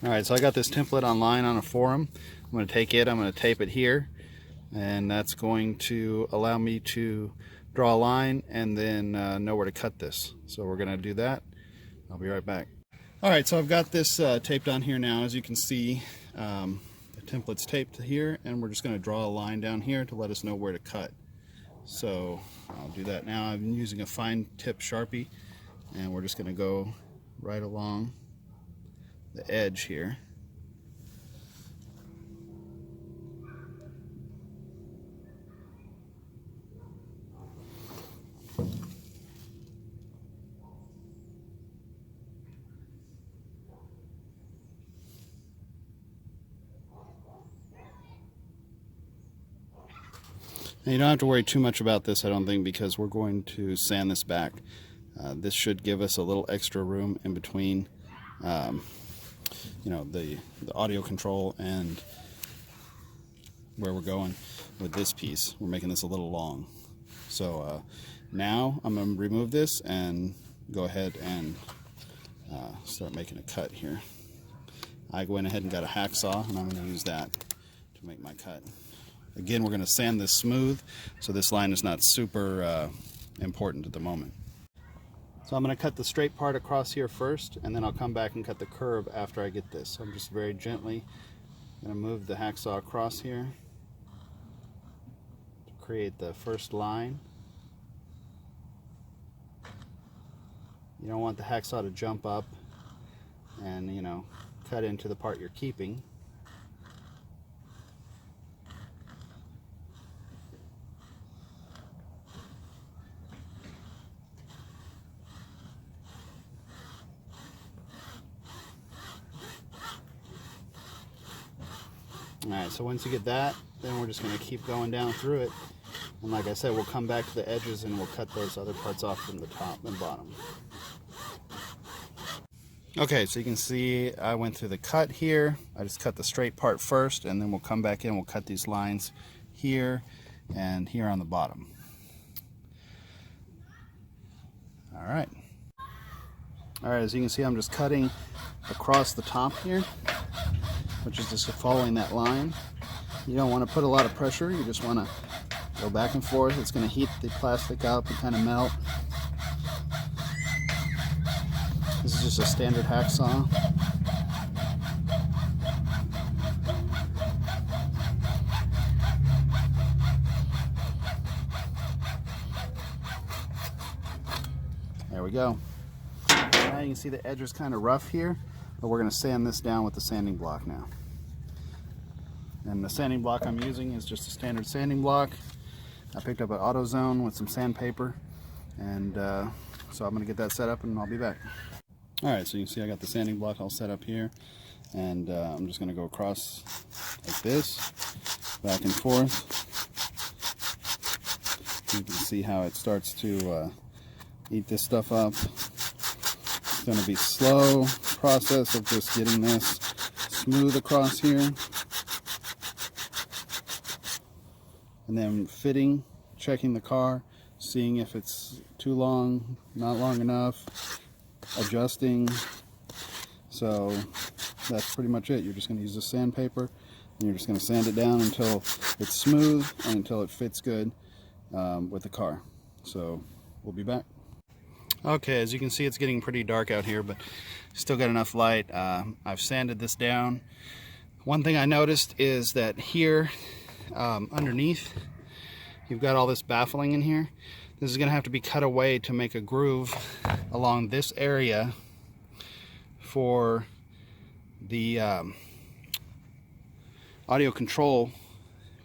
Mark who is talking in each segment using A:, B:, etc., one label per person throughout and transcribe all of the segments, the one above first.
A: Alright, so I got this template online on a forum. I'm going to take it, I'm going to tape it here, and that's going to allow me to draw a line and then know where to cut this. So we're going to do that. I'll be right back. Alright, so I've got this taped on here now. As you can see, the template's taped here, and we're just going to draw a line down here to let us know where to cut. So I'll do that now. I've been using a fine tip Sharpie, and we're just going to go right along the edge here. Now you don't have to worry too much about this, I don't think, because we're going to sand this back. This should give us a little extra room in between you know, the audio control and where we're going with this piece. We're making this a little long. So now I'm going to remove this and go ahead and start making a cut here. I went ahead and got a hacksaw, and I'm going to use that to make my cut. Again, we're going to sand this smooth, so this line is not super important at the moment. So I'm going to cut the straight part across here first, and then I'll come back and cut the curve after I get this. So I'm just very gently going to move the hacksaw across here to create the first line. You don't want the hacksaw to jump up and, you know, cut into the part you're keeping. Alright, so once you get that, then we're just going to keep going down through it. And like I said, we'll come back to the edges and we'll cut those other parts off from the top and bottom. Okay, so you can see I went through the cut here. I just cut the straight part first, and then we'll come back in, we'll cut these lines here and here on the bottom. Alright. Alright, as you can see, I'm just cutting across the top here, which is just following that line. You don't want to put a lot of pressure, you just want to go back and forth. It's going to heat the plastic up and kind of melt. This is just a standard hacksaw. There we go. Now you can see the edge is kind of rough here, but we're going to sand this down with the sanding block now. And the sanding block I'm using is just a standard sanding block. I picked up an AutoZone with some sandpaper, and so I'm going to get that set up and I'll be back. Alright, so you can see I got the sanding block all set up here, and I'm just going to go across like this, back and forth. You can see how it starts to eat this stuff up. It's going to be a slow process of just getting this smooth across here. And then fitting, checking the car, seeing if it's too long, not long enough, adjusting. So that's pretty much it. You're just going to use the sandpaper, and you're just going to sand it down until it's smooth and until it fits good with the car. So we'll be back. Okay, as you can see, it's getting pretty dark out here, but still got enough light. I've sanded this down. One thing I noticed is that here underneath, you've got all this baffling in here. This is going to have to be cut away to make a groove along this area for the audio control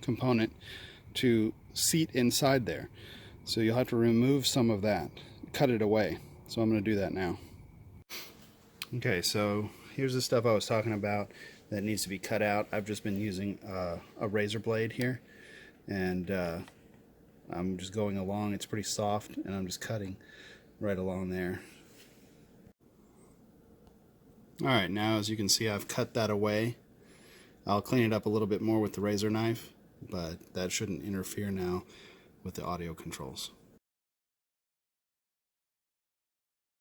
A: component to seat inside there. So you'll have to remove some of that, cut it away. So I'm going to do that now. Okay, so here's the stuff I was talking about that needs to be cut out. I've just been using a razor blade here, and I'm just going along. It's pretty soft, and I'm just cutting right along there. Alright, now as you can see, I've cut that away. I'll clean it up a little bit more with the razor knife, but that shouldn't interfere now with the audio controls.